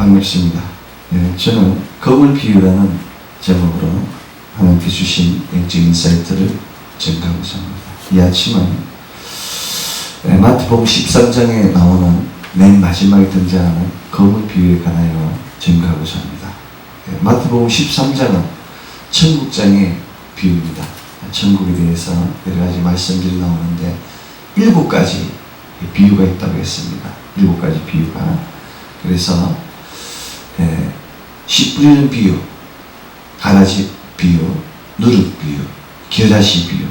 반갑습니다. 저는 검을 비유라는 제목으로 하나님께 주신 영적 인사이트를 전가하고자 합니다. 이 아침은 마태복음 13장에 나오는 맨 마지막에 등장하는 검을 비유에 관하여 전가하고자 합니다. 마태복음 13장은 천국장의 비유입니다. 천국에 대해서 여러 가지 말씀들이 나오는데 7가지 비유가 있다고 했습니다. 7가지 비유가. 그래서 씨 뿌리는 비유, 가라지 비유, 누룩 비유, 겨자씨 비유,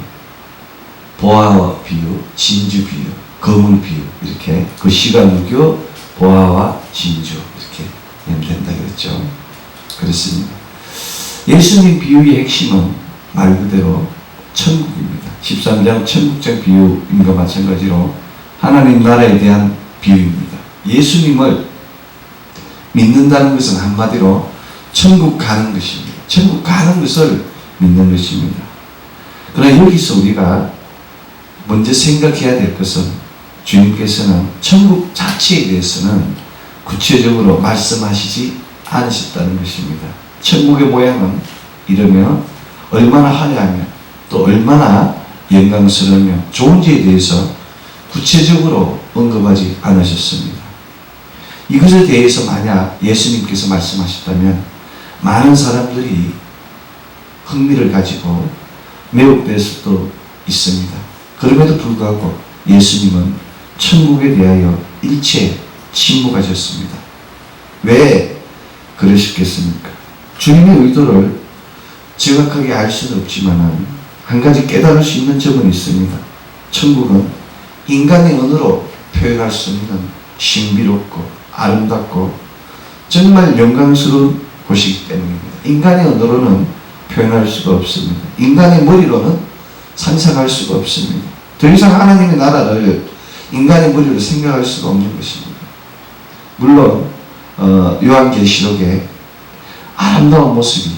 보아와 비유, 진주 비유, 거물 비유, 이렇게 그 씨가 누교, 보아와 진주 이렇게 하면 된다 그랬죠. 그렇습니다. 예수님 비유의 핵심은 말 그대로 천국입니다. 13장 천국장 비유인 것과 마찬가지로 하나님 나라에 대한 비유입니다. 예수님을 믿는다는 것은 한마디로 천국 가는 것입니다. 천국 가는 것을 믿는 것입니다. 그러나 여기서 우리가 먼저 생각해야 될 것은 주님께서는 천국 자체에 대해서는 구체적으로 말씀하시지 않으셨다는 것입니다. 천국의 모양은 이러면 얼마나 화려하며 또 얼마나 영광스러우며 좋은지에 대해서 구체적으로 언급하지 않으셨습니다. 이것에 대해서 만약 예수님께서 말씀하셨다면 많은 사람들이 흥미를 가지고 매혹될 수도 있습니다. 그럼에도 불구하고 예수님은 천국에 대하여 일체 침묵하셨습니다. 왜 그러셨겠습니까? 주님의 의도를 정확하게 알 수는 없지만 한 가지 깨달을 수 있는 점은 있습니다. 천국은 인간의 언어로 표현할 수 없는 신비롭고 아름답고 정말 영광스러운 곳이기 때문입니다. 인간의 언어로는 표현할 수가 없습니다. 인간의 머리로는 상상할 수가 없습니다. 더 이상 하나님의 나라를 인간의 머리로 생각할 수가 없는 것입니다. 물론 요한계시록에 아름다운 모습이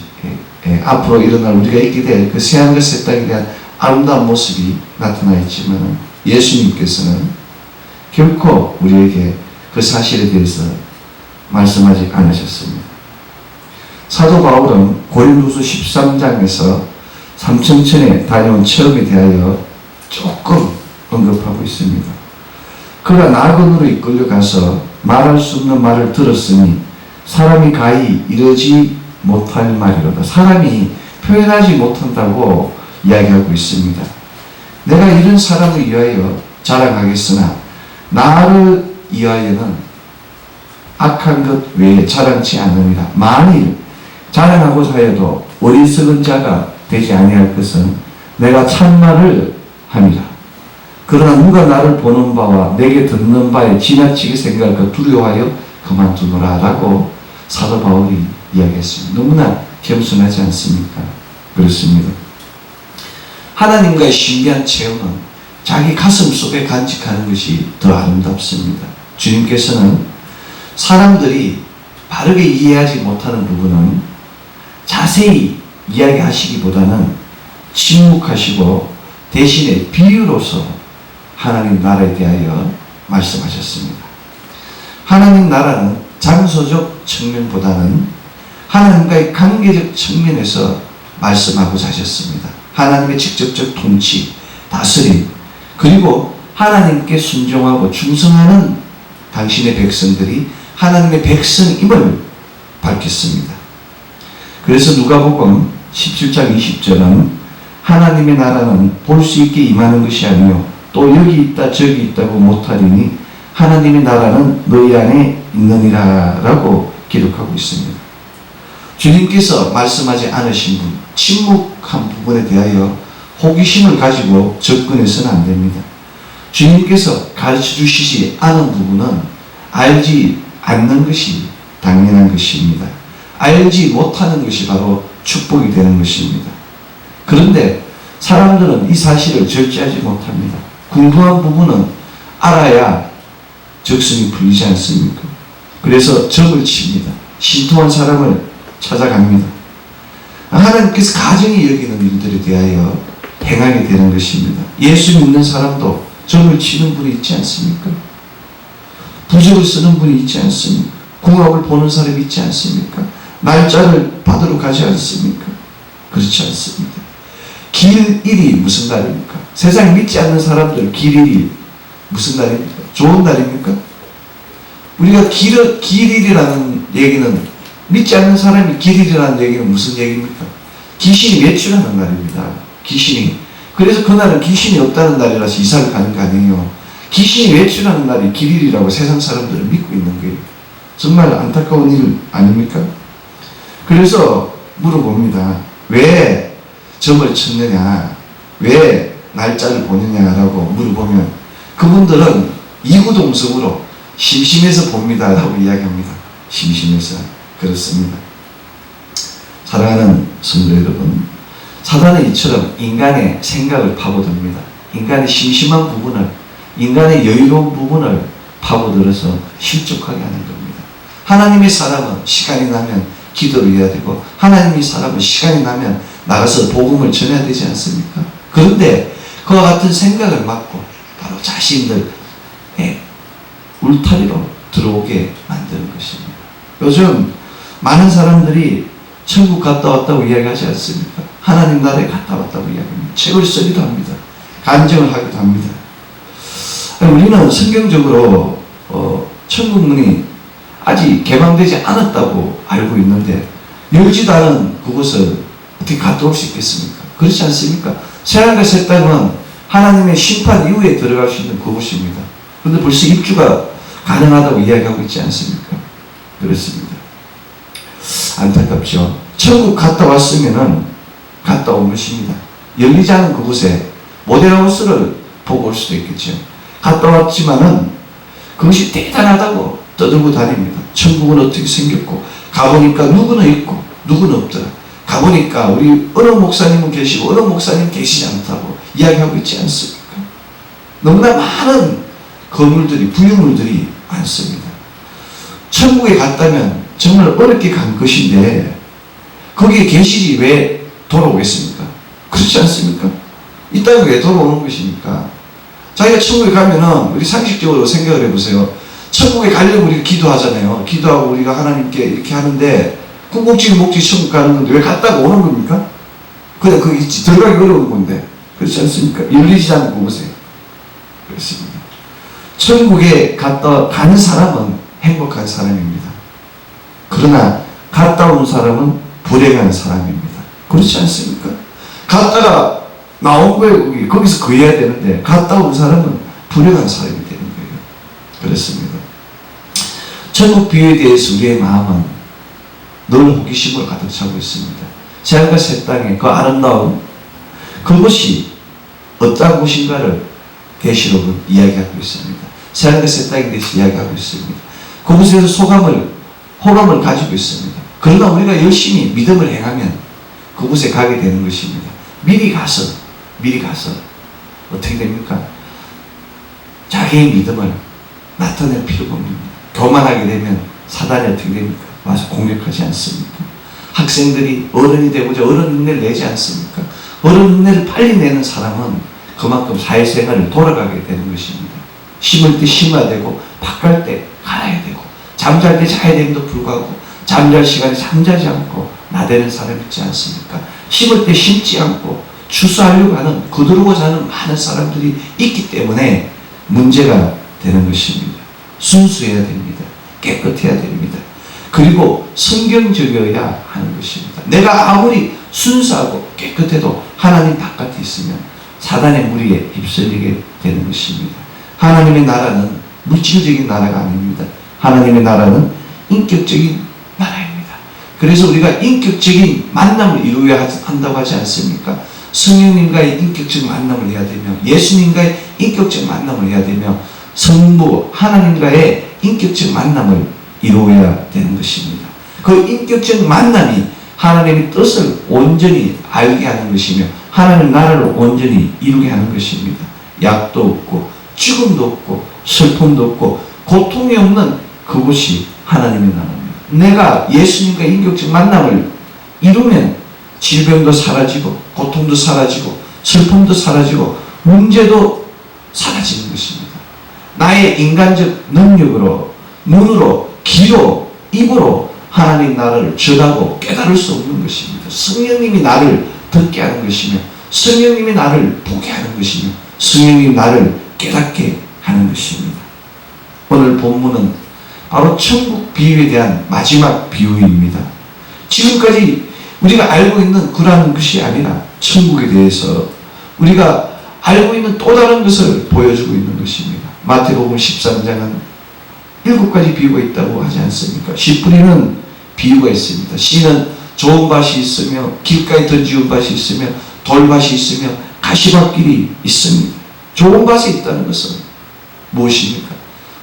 앞으로 일어날 우리가 있게 될 그 새하늘과 새 땅에 대한 아름다운 모습이 나타나 있지만 예수님께서는 결코 우리에게 그 사실에 대해서 말씀하지 않으셨습니다. 사도 바울은 고린도서 13장에서 삼천천에 다녀온 체험에 대하여 조금 언급하고 있습니다. 그가 낙원으로 이끌려가서 말할 수 없는 말을 들었으니 사람이 가히 이르지 못할 말이로다. 사람이 표현하지 못한다고 이야기하고 있습니다. 내가 이런 사람을 위하여 자랑하겠으나 나를 위하여는 악한 것 외에 자랑치 않느니라. 만일 자랑하고자 하여도 어리석은 자가 되지 아니할 것은 내가 참말을 함이라. 그러나 누가 나를 보는 바와 내게 듣는 바에 지나치게 생각할까 두려워하여 그만두노라 라고 사도 바울이 이야기했습니다. 너무나 겸손하지 않습니까? 그렇습니다. 하나님과의 신비한 체험은 자기 가슴 속에 간직하는 것이 더 아름답습니다. 주님께서는 사람들이 바르게 이해하지 못하는 부분은 자세히 이야기하시기보다는 침묵하시고 대신에 비유로서 하나님 나라에 대하여 말씀하셨습니다. 하나님 나라는 장소적 측면보다는 하나님과의 관계적 측면에서 말씀하고자 하셨습니다. 하나님의 직접적 통치, 다스림, 그리고 하나님께 순종하고 충성하는 당신의 백성들이 하나님의 백성임을 밝혔습니다. 그래서 누가복음 17장 20절은 하나님의 나라는 볼 수 있게 임하는 것이 아니요 또 여기 있다 저기 있다고 못하리니 하나님의 나라는 너희 안에 있느니라 라고 기록하고 있습니다. 주님께서 말씀하지 않으신 분, 침묵한 부분에 대하여 호기심을 가지고 접근해서는 안 됩니다. 주님께서 가르쳐 주시지 않은 부분은 알지 않는 것이 당연한 것입니다. 알지 못하는 것이 바로 축복이 되는 것입니다. 그런데 사람들은 이 사실을 절제하지 못합니다. 궁금한 부분은 알아야 적성이 풀리지 않습니까? 그래서 적을 칩니다. 신통한 사람을 찾아갑니다. 하나님께서 가정이 여기는 일들에 대하여 행하게 되는 것입니다. 예수 믿는 사람도 점을 치는 분이 있지 않습니까? 부적을 쓰는 분이 있지 않습니까? 궁합을 보는 사람이 있지 않습니까? 날짜를 받으러 가지 않습니까? 그렇지 않습니다. 길일이 무슨 날입니까? 세상 믿지 않는 사람들 길일이 무슨 날입니까? 좋은 날입니까? 우리가 길일이라는 얘기는, 믿지 않는 사람이 길일이라는 얘기는 무슨 얘기입니까? 귀신이 외출하는 날입니다. 귀신이. 그래서 그날은 귀신이 없다는 날이라서 이사를 가는 거 아니에요. 귀신이 외출하는 날이 길일이라고 세상 사람들은 믿고 있는 거예요. 정말 안타까운 일 아닙니까? 그래서 물어봅니다. 왜 점을 쳤느냐? 왜 날짜를 보느냐라고 물어보면 그분들은 이구동성으로 심심해서 봅니다 라고 이야기합니다. 심심해서. 그렇습니다. 사랑하는 성도 여러분, 사단은 이처럼 인간의 생각을 파고듭니다. 인간의 심심한 부분을, 인간의 여유로운 부분을 파고들어서 실족하게 하는 겁니다. 하나님의 사람은 시간이 나면 기도를 해야 되고, 하나님의 사람은 시간이 나면 나가서 복음을 전해야 되지 않습니까? 그런데 그와 같은 생각을 막고 바로 자신들의 울타리로 들어오게 만드는 것입니다. 요즘 많은 사람들이 천국 갔다 왔다고 이야기하지 않습니까? 하나님 나라에 갔다 왔다고 이야기합니다. 책을 쓰기도 합니다. 간증을 하기도 합니다. 우리는 성경적으로 천국 문이 아직 개방되지 않았다고 알고 있는데 열지도 않은 그곳을 어떻게 갔다 올 수 있겠습니까? 그렇지 않습니까? 새하늘과 새 땅은 하나님의 심판 이후에 들어갈 수 있는 그곳입니다. 그런데 벌써 입주가 가능하다고 이야기하고 있지 않습니까? 그렇습니다. 안타깝죠. 천국 갔다 왔으면은 갔다 온 것입니다. 열리지 않은 그곳에 모델하우스를 보고 올 수도 있겠죠. 갔다 왔지만은 그것이 대단하다고 떠들고 다닙니다. 천국은 어떻게 생겼고, 가보니까 누구는 있고 누구는 없더라. 가보니까 우리 어느 목사님은 계시고 어느 목사님 계시지 않다고 이야기하고 있지 않습니까? 너무나 많은 건물들이, 부유물들이 많습니다. 천국에 갔다면 정말 어렵게 간 것인데 거기에 계시지 왜 돌아오겠습니까? 그렇지 않습니까? 이 땅에 왜 돌아오는 것입니까? 자기가 천국에 가면은 우리 상식적으로 생각을 해보세요. 천국에 가려고 우리가 기도하잖아요. 기도하고 우리가 하나님께 이렇게 하는데 궁극적인 목적이 천국 가는 건데 왜 갔다가 오는 겁니까? 그냥 거기 들어가기 어려운 건데. 그렇지 않습니까? 열리지 않는 그곳에. 그렇습니다. 천국에 가는 사람은 행복한 사람입니다. 그러나 갔다 온 사람은 불행한 사람입니다. 그렇지 않습니까? 갔다가 나온 거예요. 거기서 거해야 되는데 갔다 온 사람은 불행한 사람이 되는 거예요. 그렇습니다. 천국 비유에 대해서 우리의 마음은 늘 호기심으로 가득 차고 있습니다. 새하늘과 새 땅의 그 아름다운 그곳이 어떠한 곳인가를 계시록은 이야기하고 있습니다. 새하늘과 새 땅에 대해서 이야기하고 있습니다. 그곳에서 호감을 가지고 있습니다. 그러나 우리가 열심히 믿음을 행하면 그곳에 가게 되는 것입니다. 미리 가서 어떻게 됩니까? 자기의 믿음을 나타낼 필요가 없습니다. 교만하게 되면 사단이 어떻게 됩니까? 와서 공격하지 않습니까? 학생들이 어른이 되고자 어른 흉내를 내지 않습니까? 어른 흉내를 빨리 내는 사람은 그만큼 사회생활을 돌아가게 되는 것입니다. 심을 때 심어야 되고 밭갈 때 갈아야 되고 잠잘 때 자야 됨에도 불구하고 잠잘 시간에 잠자지 않고 나대는 사람 있지 않습니까? 심을 때 심지 않고 추수하려고 하는, 거두르고자 하는 많은 사람들이 있기 때문에 문제가 되는 것입니다. 순수해야 됩니다. 깨끗해야 됩니다. 그리고 성경적이어야 하는 것입니다. 내가 아무리 순수하고 깨끗해도 하나님 바깥에 있으면 사단의 무리에 휩쓸리게 되는 것입니다. 하나님의 나라는 물질적인 나라가 아닙니다. 하나님의 나라는 인격적인 나라입니다. 그래서 우리가 인격적인 만남을 이루어야 한다고 하지 않습니까? 성령님과의 인격적 만남을 해야 되며, 예수님과의 인격적 만남을 해야 되며, 성부 하나님과의 인격적 만남을 이루어야 되는 것입니다. 그 인격적 만남이 하나님의 뜻을 온전히 알게 하는 것이며 하나님 나라를 온전히 이루게 하는 것입니다. 약도 없고 죽음도 없고 슬픔도 없고 고통이 없는 그곳이 하나님의 나라입니다. 내가 예수님과 인격적 만남을 이루면 질병도 사라지고 고통도 사라지고 슬픔도 사라지고 문제도 사라지는 것입니다. 나의 인간적 능력으로, 눈으로, 귀로 입으로 하나님 나라를 전하고 깨달을 수 없는 것입니다. 성령님이 나를 듣게 하는 것이며 성령님이 나를 보게 하는 것이며 성령님이 나를 깨닫게 하는 것입니다. 오늘 본문은 바로 천국 비유에 대한 마지막 비유입니다. 지금까지 우리가 알고 있는 그러한 것이 아니라 천국에 대해서 우리가 알고 있는 또 다른 것을 보여주고 있는 것입니다. 마태복음 13장은 7가지 비유가 있다고 하지 않습니까? 씨 뿌리는 비유가 있습니다. 씨는 좋은 밭이 있으며 길가에 던지운 밭이 있으며 돌밭이 있으며 가시밭길이 있습니다. 좋은 밭에 있다는 것은 무엇입니까?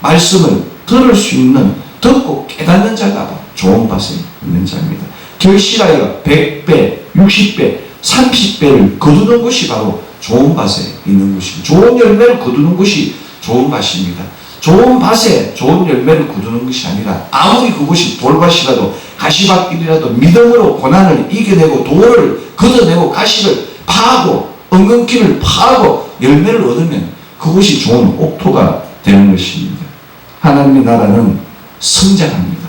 말씀을 들을 수 있는, 듣고 깨닫는 자가 좋은 밭에 있는 자입니다. 결실하여 100배, 60배, 30배를 거두는 것이 바로 좋은 밭에 있는 것입니다. 좋은 열매를 거두는 것이 좋은 밭입니다. 좋은 밭에 좋은 열매를 거두는 것이 아니라 아무리 그것이 돌밭이라도 가시밭길이라도 믿음으로 고난을 이겨내고 돌을 걷어내고 가시를 파하고 엉겅퀴를 파하고 열매를 얻으면 그것이 좋은 옥토가 되는 것입니다. 하나님의 나라는 성장합니다.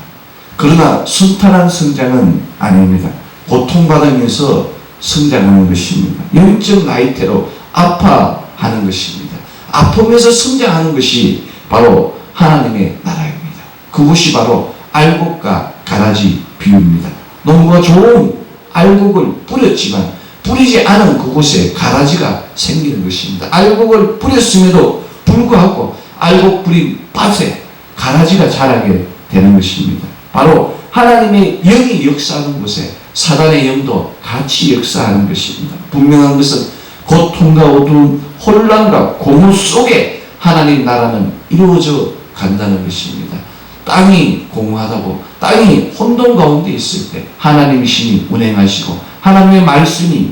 그러나 순탄한 성장은 아닙니다. 고통받으면서 성장하는 것입니다. 영적 나이테로 아파하는 것입니다. 아프면서 성장하는 것이 바로 하나님의 나라입니다. 그것이 바로 알곡과 가라지 비유입니다. 농부가 좋은 알곡을 뿌렸지만 뿌리지 않은 그곳에 가라지가 생기는 것입니다. 알곡을 뿌렸음에도 불구하고 알곡 뿌린 밭에 가라지가 자라게 되는 것입니다. 바로 하나님의 영이 역사하는 곳에 사단의 영도 같이 역사하는 것입니다. 분명한 것은 고통과 어두운 혼란과 고문 속에 하나님 나라는 이루어져 간다는 것입니다. 땅이 공허하다고, 땅이 혼돈 가운데 있을 때 하나님의 신이 운행하시고 하나님의 말씀이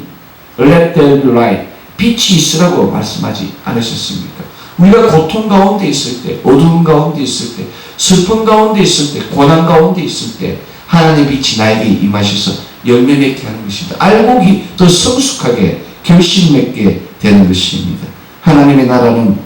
Let there be light, 빛이 있으라고 말씀하지 않으셨습니까? 우리가 고통 가운데 있을 때, 어두운 가운데 있을 때, 슬픔 가운데 있을 때, 고난 가운데 있을 때 하나님의 빛이 나에게 임하셔서 열매 맺게 하는 것입니다. 알곡이 더 성숙하게 결실 맺게 되는 것입니다. 하나님의 나라는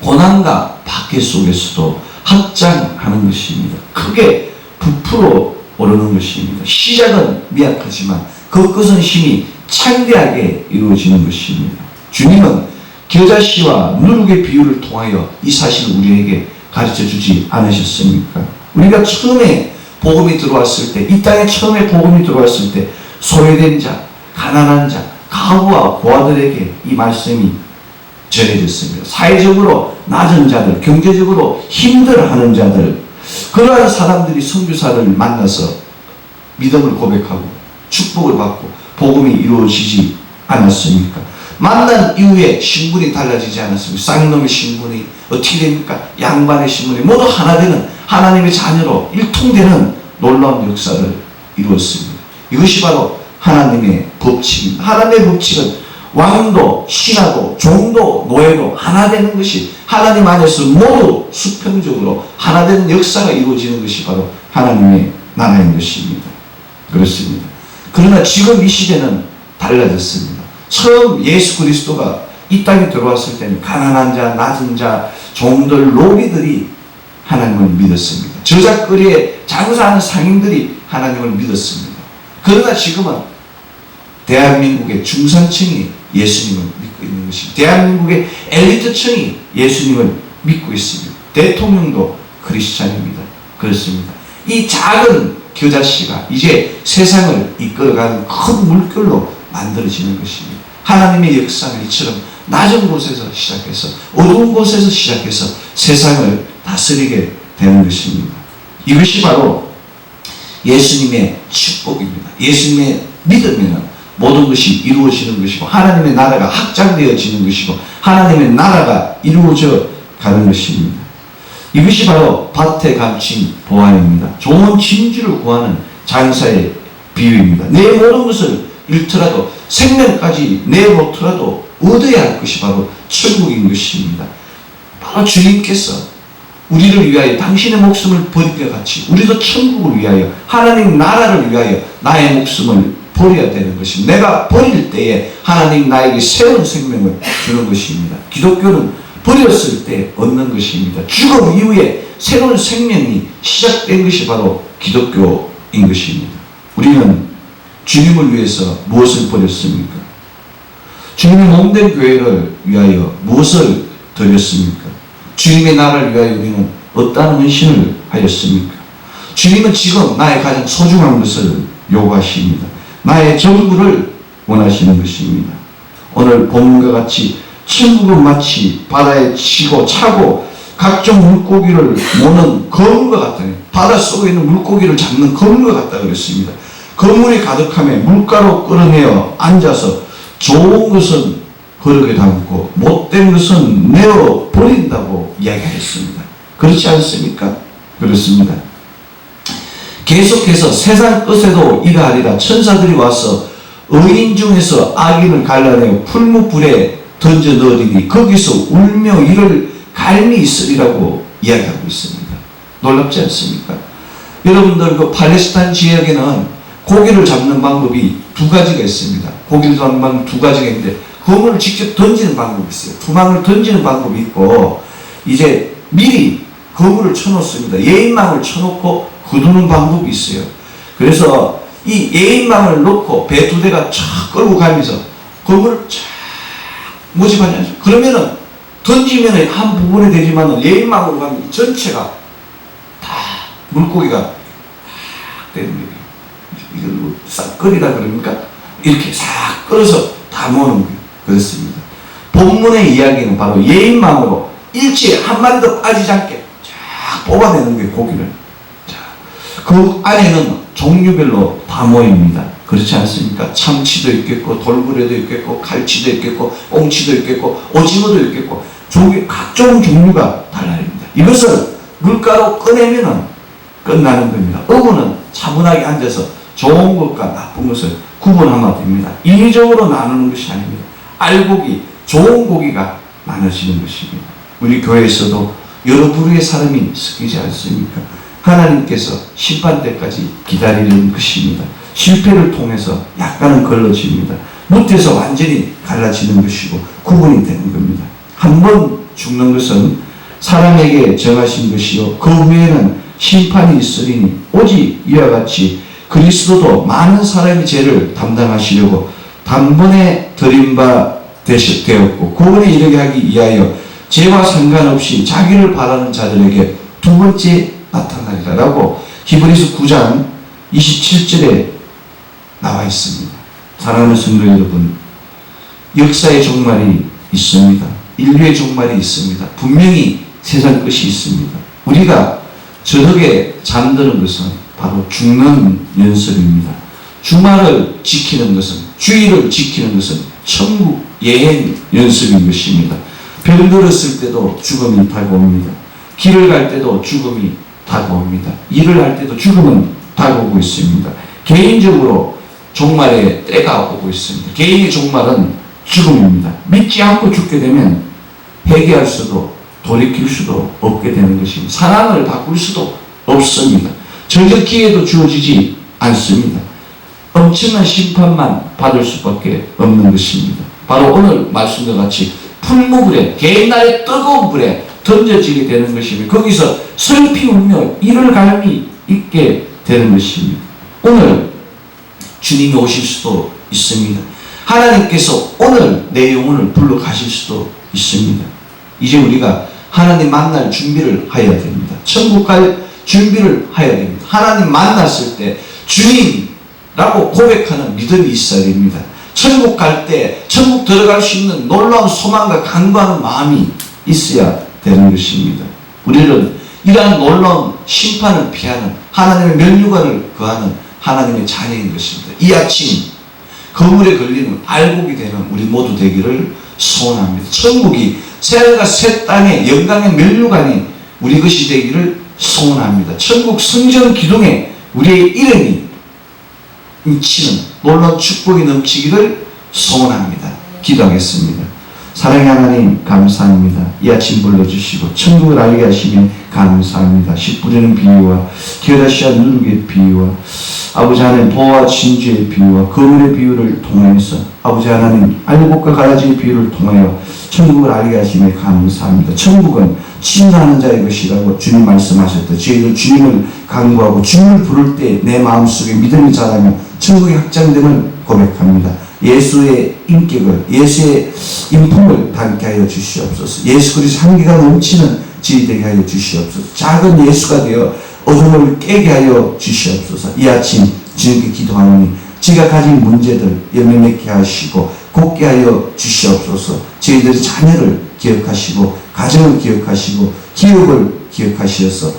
고난과 박해 속에서도 확장하는 것입니다. 크게 부풀어 오르는 것입니다. 시작은 미약하지만 그 끝은 힘이 창대하게 이루어지는 것입니다. 주님은 겨자씨와 누룩의 비유를 통하여 이 사실을 우리에게 가르쳐주지 않으셨습니까? 우리가 처음에 복음이 들어왔을 때, 이 땅에 처음에 복음이 들어왔을 때 소외된 자, 가난한 자, 가부와 고아들에게 이 말씀이 전해졌습니다. 사회적으로 낮은 자들, 경제적으로 힘들어하는 자들, 그러한 사람들이 선교사를 만나서 믿음을 고백하고 축복을 받고 복음이 이루어지지 않았습니까? 만난 이후에 신분이 달라지지 않았습니까? 쌍놈의 신분이 어떻게 됩니까? 양반의 신분이 모두 하나 되는 하나님의 자녀로 일통되는 놀라운 역사를 이루었습니다. 이것이 바로 하나님의 법칙입니다. 하나님의 법칙은 왕도, 신하도, 종도, 노예도 하나 되는 것이 하나님 안에서 모두 수평적으로 하나 되는 역사가 이루어지는 것이 바로 하나님의 나라인 것입니다. 그렇습니다. 그러나 지금 이 시대는 달라졌습니다. 처음 예수 그리스도가 이 땅에 들어왔을 때는 가난한 자, 낮은 자, 종들, 노비들이 하나님을 믿었습니다. 저작거리에 장사하는 상인들이 하나님을 믿었습니다. 그러나 지금은 대한민국의 중산층이 예수님을 믿고 있는 것입니다. 대한민국의 엘리트층이 예수님을 믿고 있습니다. 대통령도 크리스찬입니다. 그렇습니다. 이 작은 겨자씨가 이제 세상을 이끌어가는 큰 물결로 만들어지는 것입니다. 하나님의 역사는 이처럼 낮은 곳에서 시작해서 어두운 곳에서 시작해서 세상을 다스리게 되는 것입니다. 이것이 바로 예수님의 축복입니다. 예수님의 믿음에는 모든 것이 이루어지는 것이고 하나님의 나라가 확장되어지는 것이고 하나님의 나라가 이루어져 가는 것입니다. 이것이 바로 밭에 감춘 보안입니다. 좋은 진주를 구하는 장사의 비유입니다. 내 모든 것을 잃더라도 생명까지 내놓더라도 얻어야 할 것이 바로 천국인 것입니다. 바로 주님께서 우리를 위하여 당신의 목숨을 버릴 것 같이 우리도 천국을 위하여 하나님 나라를 위하여 나의 목숨을 버려야 되는 것입니다. 내가 버릴 때에 하나님 나에게 새로운 생명을 주는 것입니다. 기독교는 버렸을 때 얻는 것입니다. 죽음 이후에 새로운 생명이 시작된 것이 바로 기독교인 것입니다. 우리는 주님을 위해서 무엇을 버렸습니까? 주님의 몸된 교회를 위하여 무엇을 드렸습니까? 주님의 나라를 위하여 우리는 어떠한 헌신을 하였습니까? 주님은 지금 나의 가장 소중한 것을 요구하십니다. 나의 전부를 원하시는 것입니다. 오늘 본문과 같이 천국은 마치 바다에 치고 차고 각종 물고기를 모는 거울과 같다. 바닷속에 있는 물고기를 잡는 거울과 같다 그랬습니다. 거물이 가득함에 물가로 끌어내어 앉아서 좋은 것은 거룩에 담고 못된 것은 내어 버린다고 이야기하였습니다. 그렇지 않습니까? 그렇습니다. 계속해서 세상 끝에도 이러하리라. 천사들이 와서 의인 중에서 악인을 갈라내어 풀무불에 던져 넣으리니 거기서 울며 이를 갈미 있으리라고 이야기하고 있습니다. 놀랍지 않습니까? 여러분들 그 팔레스타인 지역에는 고기를 잡는 방법이 두 가지가 있습니다. 고기를 잡는 방법 두 가지가 있는데 그물을 직접 던지는 방법이 있어요. 투망을 던지는 방법이 있고 이제 미리 그물을 쳐놓습니다. 예인망을 쳐놓고 거두는 방법이 있어요. 그래서 이 예인망을 놓고 배 두 대가 쫙 끌고 가면서 그물을 쫙 모집하지 않습니까? 그러면은 던지면은 한 부분에 되지만은 예인망으로 가면 전체가 다 물고기가 싹 되는 거예요. 이걸 뭐 싹 끓이다 그러니까 이렇게 싹 끓여서 다 모으는 거예요. 그렇습니다. 본문의 이야기는 바로 예인망으로 일체에 한 마리도 빠지지 않게 쫙 뽑아내는 거예요. 고기를. 자, 그 안에는 종류별로 다 모입니다. 그렇지 않습니까? 참치도 있겠고 돌고래도 있겠고 갈치도 있겠고 꽁치도 있겠고 오징어도 있겠고 각종 종류가 달라집니다. 이것을 물가로 꺼내면은 끝나는 겁니다. 어부는 차분하게 앉아서 좋은 것과 나쁜 것을 구분하면 됩니다. 인위적으로 나누는 것이 아닙니다. 알고기, 좋은 고기가 나눠지는 것입니다. 우리 교회에서도 여러 부류의 사람이 섞이지 않습니까? 하나님께서 심판 때까지 기다리는 것입니다. 실패를 통해서 약간은 걸러집니다. 못해서 완전히 갈라지는 것이고 구분이 되는 겁니다. 한 번 죽는 것은 사람에게 정하신 것이요 그 후에는 심판이 있으리니 오직 이와 같이 그리스도도 많은 사람의 죄를 담당하시려고 단번에 드린 바 되었고 구원에 이르게 하기 위하여 죄와 상관없이 자기를 바라는 자들에게 두 번째 나타나리라 라고 히브리서 9장 27절에 나와 있습니다. 사랑하는 성도 여러분, 역사의 종말이 있습니다. 인류의 종말이 있습니다. 분명히 세상 끝이 있습니다. 우리가 저녁에 잠드는 것은 바로 죽는 연습입니다. 주말을 지키는 것은, 주일을 지키는 것은 천국 예행 연습인 것입니다. 병들었을 때도 죽음이 다가옵니다. 길을 갈 때도 죽음이 다가옵니다. 일을 할 때도 죽음은 다가오고 있습니다. 개인적으로 종말의 때가 오고 있습니다. 개인의 종말은 죽음입니다. 믿지 않고 죽게 되면 회개할 수도 돌이킬 수도 없게 되는 것입니다. 상황을 바꿀 수도 없습니다. 정적 기회도 주어지지 않습니다. 엄청난 심판만 받을 수밖에 없는 것입니다. 바로 오늘 말씀과 같이 풀무불에, 개인날의 뜨거운 불에 던져지게 되는 것입니다. 거기서 슬피 울며 이를 갈미 있게 되는 것입니다. 오늘 주님이 오실 수도 있습니다. 하나님께서 오늘 내 영혼을 불러 가실 수도 있습니다. 이제 우리가 하나님 만날 준비를 해야 됩니다. 천국 갈 준비를 해야 됩니다. 하나님 만났을 때 주님라고 고백하는 믿음이 있어야 됩니다. 천국 갈 때 천국 들어갈 수 있는 놀라운 소망과 간구하는 마음이 있어야 되는 것입니다. 우리는 이러한 놀라운 심판을 피하는 하나님의 면류관을 거하는 하나님의 자녀인 것입니다. 이 아침 거물에 걸리는 알곡이 되는 우리 모두 되기를 소원합니다. 천국이 새하늘과 새 땅의 영광의 면류관이 우리 것이 되기를 소원합니다. 천국 성전 기둥에 우리의 이름이 미치는 놀라운 축복이 넘치기를 소원합니다. 기도하겠습니다. 사랑의 하나님 감사합니다. 이 아침 불러주시고 천국을 알게 하시면 감사합니다. 씨 뿌리는 비유와 기어다 씨앗 누르기의 비유와 아버지 하나님 보호와 진주의 비유와 거울의 비유를 통해서 아버지 하나님 알곡과 가라지의 비유를 통하여 천국을 알게 하심에 감사합니다. 천국은 신뢰하는 자의 것이라고 주님 말씀하셨다. 저희들 주님을 간구하고 주님을 부를 때 내 마음속에 믿음이 자라면 천국이 확장됨을 고백합니다. 예수의 인격을, 예수의 인품을 담게 하여 주시옵소서. 예수 그리스도 향기가 넘치는 저희 되게 하여 주시옵소서. 작은 예수가 되어 어둠을 깨게 하여 주시옵소서. 이 아침 주님께 기도하노니 제가 가진 문제들 열매 맺게 하시고 곱게 하여 주시옵소서. 저희들의 자녀를 기억하시고 가정을 기억하시고 기업을 기억하시어서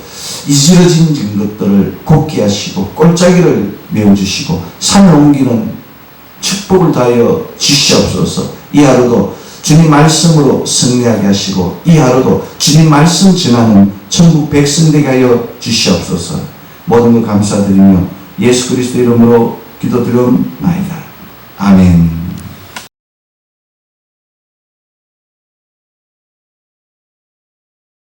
이스러진 것들을 곱게 하시고 골짜기를 메워주시고 산을 옮기는 축복을 다하여 주시옵소서. 이 하루도 주님 말씀으로 승리하게 하시고 이 하루도 주님 말씀 전하는 천국 백성 되게 하여 주시옵소서. 모든 것 감사드리며 예수 그리스도 이름으로 기도드리옵나이다. 아멘.